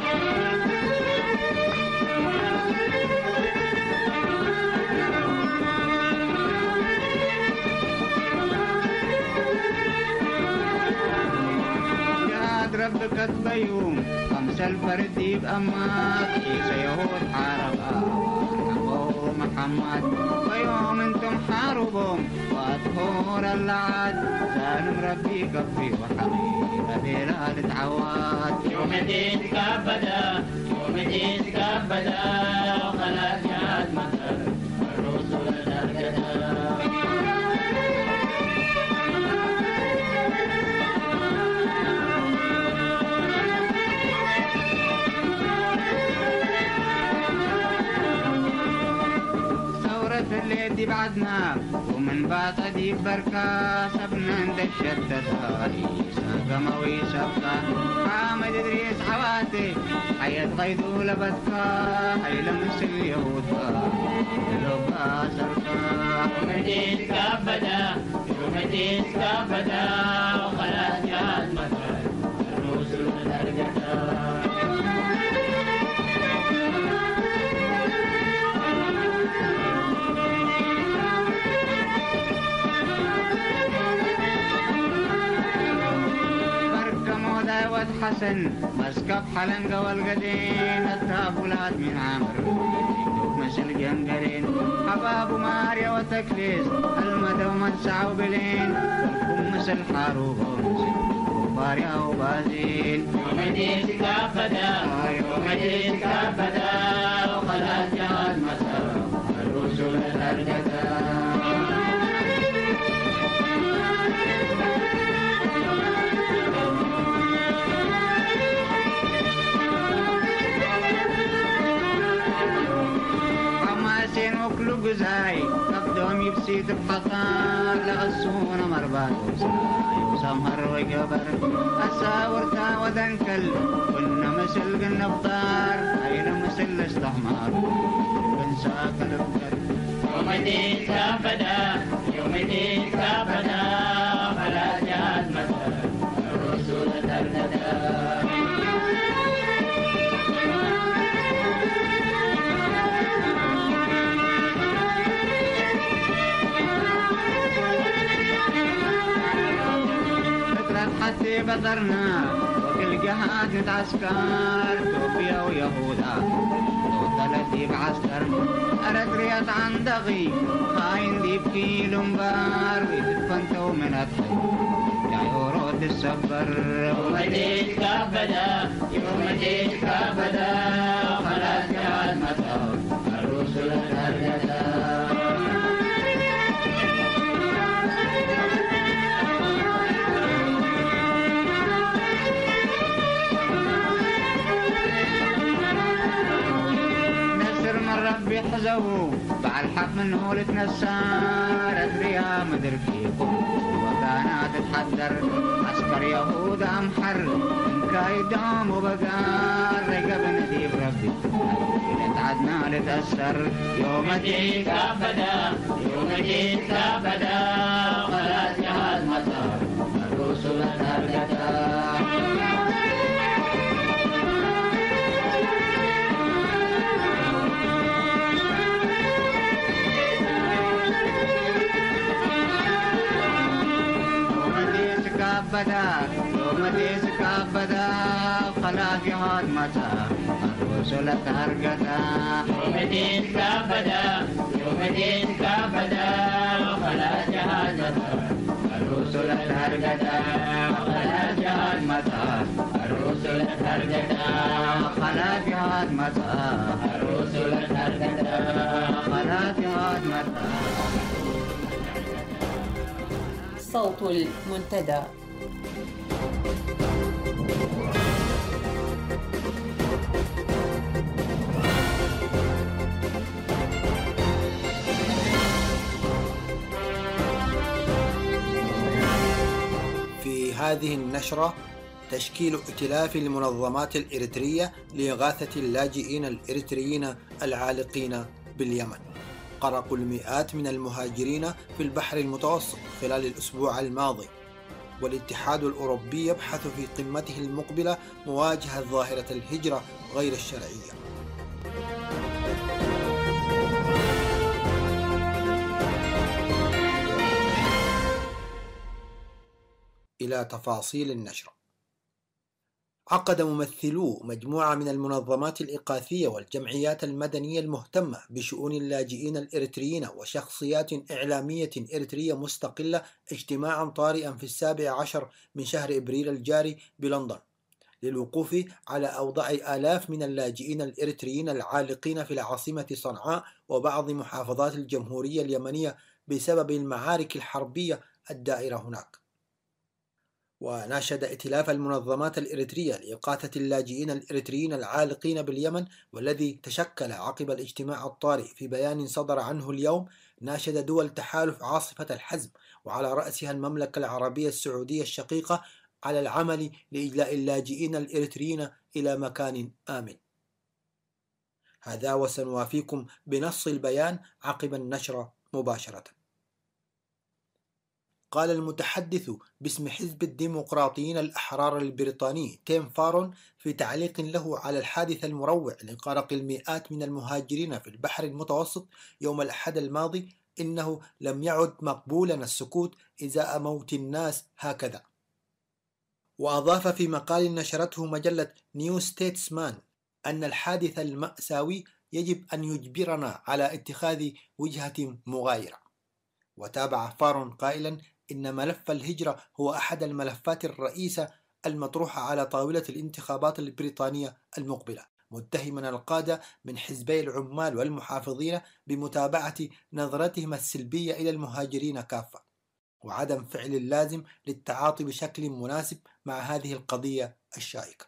ربك الطيوم 5 الفرد بأمات عيسى يهود حاربها أبو محمد ويوم انتم حاربهم وأطهور اللعاد سالم ربي كفي وحبيب بلاد تعواد يوم دينك أبدا وخلاص جهاد مصر الرسل الأرقدا اللي بعدنا ومن بعد دي بركة سبنا عند الشتة ساقموي سبقة حامد إدريس حواتي حياة غيدو لبتكا حي لمس اليهود لوكا سرقا ومدينك أبدا وخلاص جهاد مصر الرسل الأرقدا حسن مسكب حلنقة والقدين التافلات من عمرو مثل جنقرين حباب ماريا وتكليس المدى ومنسع وبلين والكم مثل حاروب وفاريا وبازين يوم دينك أبدا وخلاص جهاد مصر الرسل الأرقدا دوم يبسيط بحطار لغسونا مربات وسمهر وقبر الساورتا ودنكل كنا مسل قلنا بطار أين مسل استحمار بنساك البقر يوم الدين كابدا يوم الدين كابدا فلا جاد مثل الرسول ترددا حتى بطرنا وكل جهاد نتعسكر توفيا ويهودا وطلتي بعسكر أرد رياض عن دغي خاين دي بكيلو مبار ويتفنتو من أدخل يا يورود السفر يوم ديك كابدا يوم ديك كابدا خلاص جهاد مطار الرسل الهرجدا ربي حزوه بعالحق منه لتنسار أدريها مدر فيكم وكانت تتحذر عسكر يهود أمحر إن كايدهم وبقار رقب نديب ربي لتعدنا لتأثر يوم ديك أبدا يوم ديك أبدا خلاص جهاز مطار الرسل الهرجدا يوم ديس كابدا خلاص جهاد مطار الرسل تهرجدا يوم ديس كابدا يوم ديس كابدا خلاص جهاد مطار الرسل تهرجدا خلاص جهاد مطار الرسل تهرجدا خلاص جهاد مطار الرسل تهرجدا خلاص جهاد مطار. صوت المنتدى. في هذه النشرة تشكيل ائتلاف المنظمات الإريترية لإغاثة اللاجئين الإريتريين العالقين باليمن. غرقوا المئات من المهاجرين في البحر المتوسط خلال الأسبوع الماضي، والاتحاد الأوروبي يبحث في قمته المقبلة مواجهة ظاهرة الهجرة غير الشرعية. إلى تفاصيل النشرة. عقد ممثلو مجموعة من المنظمات الإغاثية والجمعيات المدنية المهتمة بشؤون اللاجئين الإريتريين وشخصيات إعلامية إريترية مستقلة اجتماعا طارئا في 17 من شهر إبريل الجاري بلندن للوقوف على أوضاع آلاف من اللاجئين الإريتريين العالقين في العاصمة صنعاء وبعض محافظات الجمهورية اليمنية بسبب المعارك الحربية الدائرة هناك. وناشد ائتلاف المنظمات الإريترية لإغاثة اللاجئين الإريتريين العالقين باليمن، والذي تشكل عقب الاجتماع الطارئ، في بيان صدر عنه اليوم ناشد دول تحالف عاصفة الحزم وعلى رأسها المملكة العربية السعودية الشقيقة على العمل لإجلاء اللاجئين الإريتريين إلى مكان آمن. هذا وسنوافيكم بنص البيان عقب النشرة مباشرة. قال المتحدث باسم حزب الديمقراطيين الأحرار البريطاني تيم فارون في تعليق له على الحادث المروع لغرق المئات من المهاجرين في البحر المتوسط يوم الأحد الماضي إنه لم يعد مقبولا السكوت إزاء موت الناس هكذا. وأضاف في مقال نشرته مجلة نيو ستيتسمان أن الحادث المأساوي يجب أن يجبرنا على اتخاذ وجهة مغايرة. وتابع فارون قائلا إن ملف الهجرة هو أحد الملفات الرئيسة المطروحة على طاولة الانتخابات البريطانية المقبلة، متهما القادة من حزبي العمال والمحافظين بمتابعة نظرتهم السلبية إلى المهاجرين كافة وعدم فعل اللازم للتعاطي بشكل مناسب مع هذه القضية الشائكة.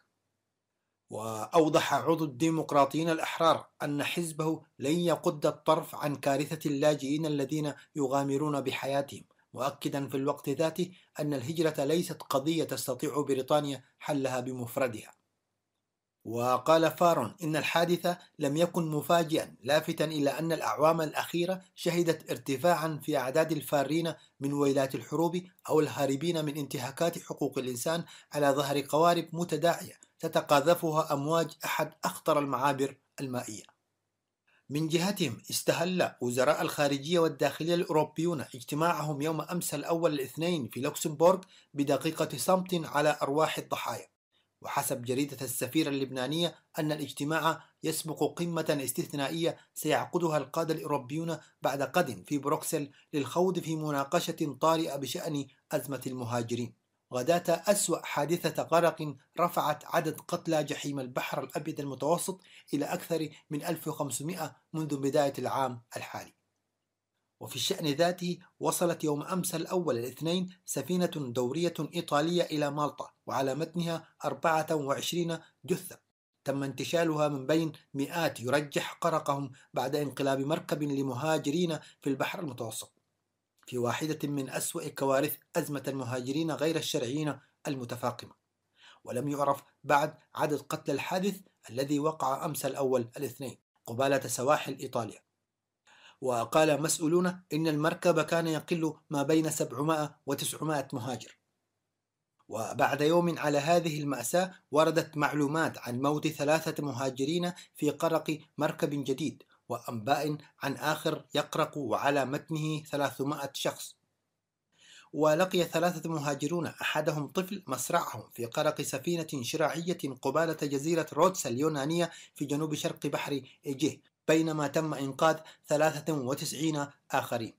وأوضح عضو الديمقراطيين الأحرار أن حزبه لن يقد الطرف عن كارثة اللاجئين الذين يغامرون بحياتهم، مؤكدا في الوقت ذاته أن الهجرة ليست قضية تستطيع بريطانيا حلها بمفردها. وقال فارون إن الحادث لم يكن مفاجئا، لافتا إلى أن الأعوام الأخيرة شهدت ارتفاعا في أعداد الفارين من ويلات الحروب أو الهاربين من انتهاكات حقوق الإنسان على ظهر قوارب متداعية تتقاذفها أمواج أحد أخطر المعابر المائية. من جهتهم استهل وزراء الخارجية والداخلية الأوروبيون اجتماعهم يوم أمس الأول الاثنين في لوكسمبورغ بدقيقة صمت على أرواح الضحايا. وحسب جريدة السفيرة اللبنانية أن الاجتماع يسبق قمة استثنائية سيعقدها القادة الأوروبيون بعد غد في بروكسل للخوض في مناقشة طارئة بشأن أزمة المهاجرين. غداة أسوأ حادثة غرق رفعت عدد قتلى جحيم البحر الأبيض المتوسط إلى أكثر من 1500 منذ بداية العام الحالي. وفي الشأن ذاته وصلت يوم أمس الأول الاثنين سفينة دورية إيطالية إلى مالطا وعلى متنها 24 جثة تم انتشالها من بين مئات يرجح قرقهم بعد انقلاب مركب لمهاجرين في البحر المتوسط، في واحدة من أسوأ كوارث أزمة المهاجرين غير الشرعيين المتفاقمة. ولم يعرف بعد عدد قتلى الحادث الذي وقع أمس الأول الاثنين قبالة سواحل إيطاليا. وقال مسؤولون إن المركب كان يقل ما بين 700 و900 مهاجر. وبعد يوم على هذه المأساة وردت معلومات عن موت 3 مهاجرين في قرق مركب جديد، وأنباء عن آخر يقرق وعلى متنه 300 شخص. ولقي 3 مهاجرون أحدهم طفل مصرعهم في قرق سفينة شراعية قبالة جزيرة رودس اليونانية في جنوب شرق بحر إيجيه، بينما تم إنقاذ 93 آخرين.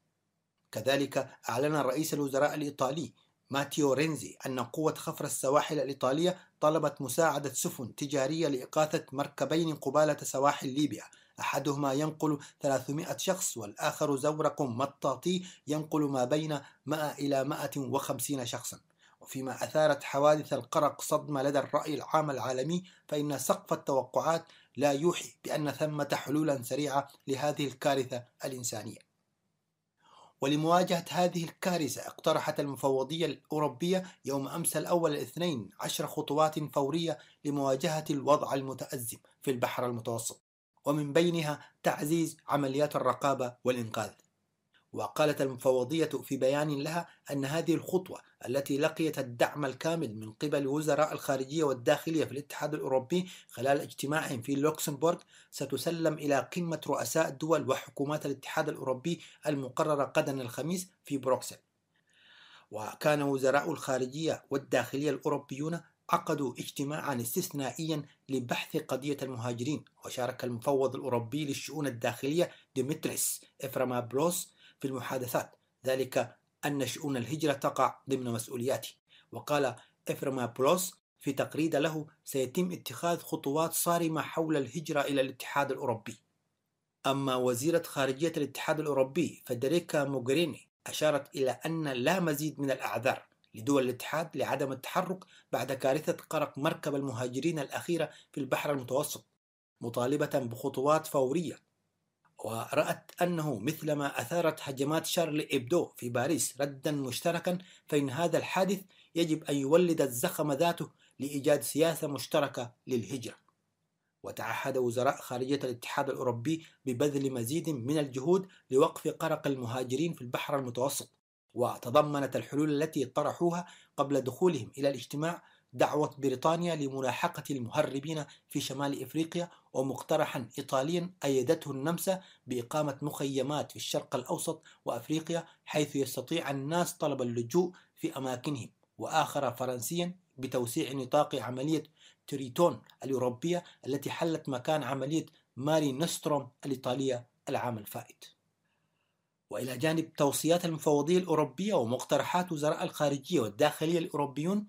كذلك أعلن رئيس الوزراء الإيطالي ماتيو رينزي أن قوة خفر السواحل الإيطالية طلبت مساعدة سفن تجارية لإغاثة مركبين قبالة سواحل ليبيا، أحدهما ينقل 300 شخص والآخر زورق مطاطي ينقل ما بين 100 إلى 150 شخصا. وفيما أثارت حوادث القرق صدمة لدى الرأي العام العالمي، فإن سقف التوقعات لا يوحي بأن ثمة حلولا سريعة لهذه الكارثة الإنسانية. ولمواجهة هذه الكارثة اقترحت المفوضية الأوروبية يوم أمس الأول الاثنين 10 خطوات فورية لمواجهة الوضع المتأزم في البحر المتوسط، ومن بينها تعزيز عمليات الرقابة والإنقاذ. وقالت المفوضية في بيان لها أن هذه الخطوة التي لقيت الدعم الكامل من قبل وزراء الخارجية والداخلية في الاتحاد الأوروبي خلال اجتماعهم في لوكسمبورغ ستسلم إلى قمة رؤساء الدول وحكومات الاتحاد الأوروبي المقررة غدا الخميس في بروكسل. وكان وزراء الخارجية والداخلية الأوروبيون عقدوا اجتماعا استثنائيا لبحث قضية المهاجرين، وشارك المفوض الأوروبي للشؤون الداخلية ديمتريس إفرامابلوس في المحادثات، ذلك أن شؤون الهجرة تقع ضمن مسؤولياته. وقال إفرامابلوس في تقرير له سيتم اتخاذ خطوات صارمة حول الهجرة إلى الاتحاد الأوروبي. أما وزيرة خارجية الاتحاد الأوروبي فيدريكا موغريني أشارت إلى أن لا مزيد من الأعذار لدول الاتحاد لعدم التحرك بعد كارثة غرق مركب المهاجرين الأخيرة في البحر المتوسط، مطالبة بخطوات فورية. ورأت أنه مثلما أثارت هجمات شارلي إبدو في باريس ردا مشتركا، فإن هذا الحادث يجب أن يولد الزخم ذاته لإيجاد سياسة مشتركة للهجرة. وتعهد وزراء خارجية الاتحاد الأوروبي ببذل مزيد من الجهود لوقف غرق المهاجرين في البحر المتوسط. وتضمنت الحلول التي طرحوها قبل دخولهم إلى الاجتماع دعوة بريطانيا لملاحقة المهربين في شمال إفريقيا، ومقترحا إيطاليا أيدته النمسا بإقامة مخيمات في الشرق الأوسط وأفريقيا حيث يستطيع الناس طلب اللجوء في أماكنهم، وآخر فرنسيا بتوسيع نطاق عملية تريتون الأوروبية التي حلت مكان عملية ماري نوستروم الإيطالية العام الفائت. وإلى جانب توصيات المفوضية الأوروبية ومقترحات وزراء الخارجية والداخلية الأوروبيون،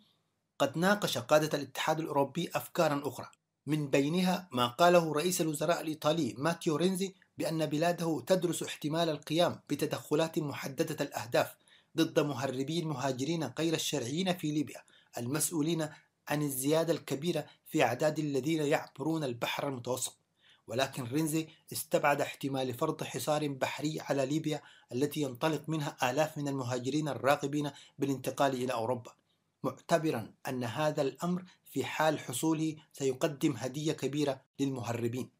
قد ناقش قادة الاتحاد الأوروبي أفكارا أخرى، من بينها ما قاله رئيس الوزراء الإيطالي ماتيو رينزي بأن بلاده تدرس احتمال القيام بتدخلات محددة الأهداف ضد مهربي المهاجرين غير الشرعيين في ليبيا المسؤولين عن الزيادة الكبيرة في أعداد الذين يعبرون البحر المتوسط، ولكن رينزي استبعد احتمال فرض حصار بحري على ليبيا التي ينطلق منها آلاف من المهاجرين الراغبين بالانتقال إلى أوروبا، معتبرا أن هذا الأمر في حال حصوله سيقدم هدية كبيرة للمهربين.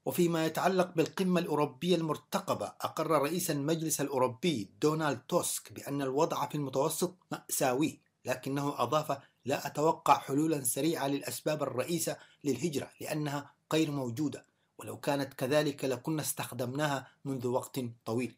وفيما يتعلق بالقمة الأوروبية المرتقبة، أقر رئيس المجلس الأوروبي دونالد توسك بأن الوضع في المتوسط مأساوي، لكنه أضاف: لا أتوقع حلولا سريعة للأسباب الرئيسة للهجرة لأنها غير موجودة، ولو كانت كذلك لكنا استخدمناها منذ وقت طويل.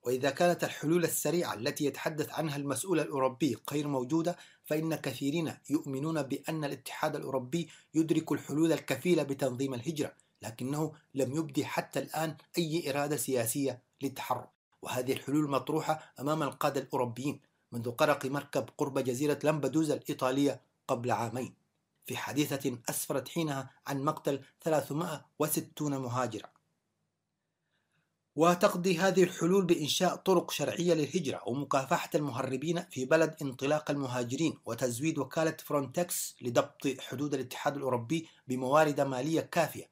وإذا كانت الحلول السريعة التي يتحدث عنها المسؤول الأوروبي غير موجودة، فإن كثيرين يؤمنون بأن الاتحاد الأوروبي يدرك الحلول الكفيلة بتنظيم الهجرة، لكنه لم يبدي حتى الآن أي إرادة سياسية للتحرك. وهذه الحلول مطروحة أمام القادة الأوروبيين منذ غرق مركب قرب جزيرة لامبدوزا الإيطالية قبل عامين، في حادثة أسفرت حينها عن مقتل 360 مهاجرا. وتقضي هذه الحلول بإنشاء طرق شرعية للهجرة ومكافحة المهربين في بلد انطلاق المهاجرين، وتزويد وكالة فرونتكس لضبط حدود الاتحاد الأوروبي بموارد مالية كافية،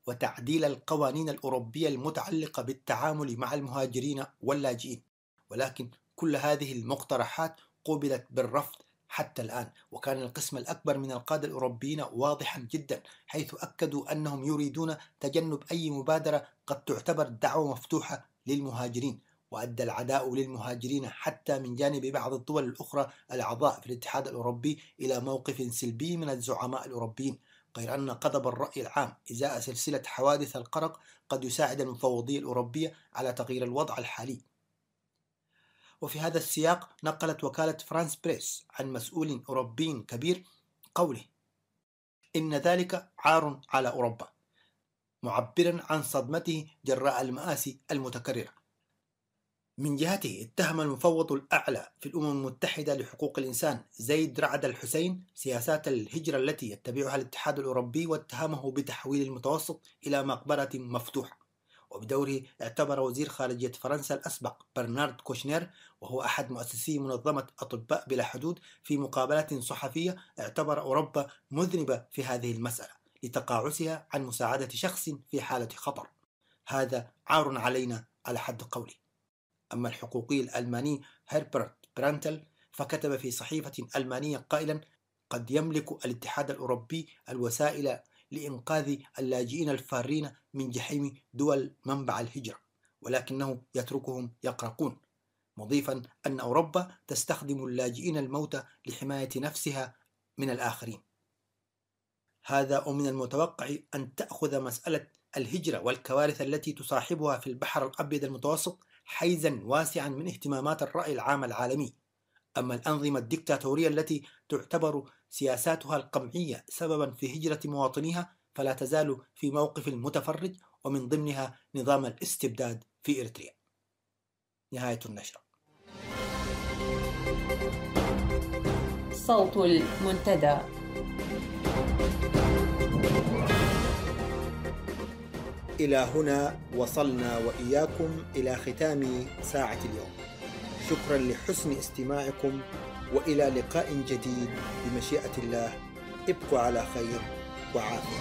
وتعديل القوانين الأوروبية المتعلقة بالتعامل مع المهاجرين واللاجئين. ولكن كل هذه المقترحات قوبلت بالرفض حتى الآن، وكان القسم الأكبر من القادة الأوروبيين واضحا جدا، حيث أكدوا أنهم يريدون تجنب أي مبادرة قد تعتبر دعوة مفتوحة للمهاجرين. وأدى العداء للمهاجرين حتى من جانب بعض الدول الأخرى الأعضاء في الاتحاد الأوروبي إلى موقف سلبي من الزعماء الأوروبيين، غير أن غضب الرأي العام إزاء سلسلة حوادث الغرق قد يساعد المفوضية الأوروبية على تغيير الوضع الحالي. وفي هذا السياق نقلت وكالة فرانس بريس عن مسؤول أوروبي كبير قوله: إن ذلك عار على أوروبا، معبرا عن صدمته جراء المآسي المتكررة. من جهته اتهم المفوض الأعلى في الأمم المتحدة لحقوق الإنسان زيد رعد الحسين سياسات الهجرة التي يتبعها الاتحاد الأوروبي، واتهمه بتحويل المتوسط إلى مقبرة مفتوحة. وبدوره اعتبر وزير خارجية فرنسا الأسبق برنارد كوشنير، وهو أحد مؤسسي منظمة أطباء بلا حدود، في مقابلة صحفية اعتبر أوروبا مذنبة في هذه المسألة لتقاعسها عن مساعدة شخص في حالة خطر. هذا عار علينا على حد قولي. أما الحقوقي الألماني هيربرت برانتل فكتب في صحيفة ألمانية قائلا: قد يملك الاتحاد الأوروبي الوسائل لإنقاذ اللاجئين الفارين من جحيم دول منبع الهجرة، ولكنه يتركهم يغرقون، مضيفا أن أوروبا تستخدم اللاجئين الموتى لحماية نفسها من الآخرين. هذا ومن المتوقع أن تأخذ مسألة الهجرة والكوارث التي تصاحبها في البحر الأبيض المتوسط حيزا واسعا من اهتمامات الرأي العام العالمي. أما الأنظمة الدكتاتورية التي تعتبر سياساتها القمعية سببا في هجرة مواطنيها فلا تزال في موقف المتفرج، ومن ضمنها نظام الاستبداد في إريتريا. نهاية النشرة. صوت المنتدى. إلى هنا وصلنا وإياكم إلى ختام ساعة اليوم. شكرا لحسن استماعكم، وإلى لقاء جديد بمشيئة الله. ابقوا على خير وعافية.